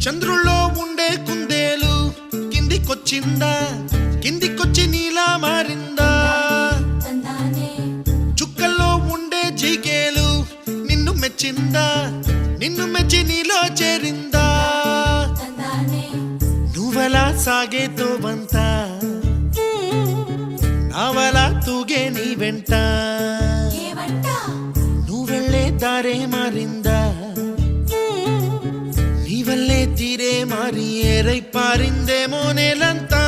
చంద్రుల్లో ఉండే కుందేలు కిందికొచ్చిందా, కిందికొచ్చి నీలా మారిందా? చుక్కల్లో ఉండే జిగేలు నిన్ను మెచ్చిందా, నిన్ను మెచ్చి నీలో చేరిందా? నువ్వలా సాగే తోవంత నావలా తూగే నీ వెంట, నువ్వెళ్ళే దారే మారిందా, నీ వల్లే తీరే మారి ఏరై పారిందేమో నేలంతా.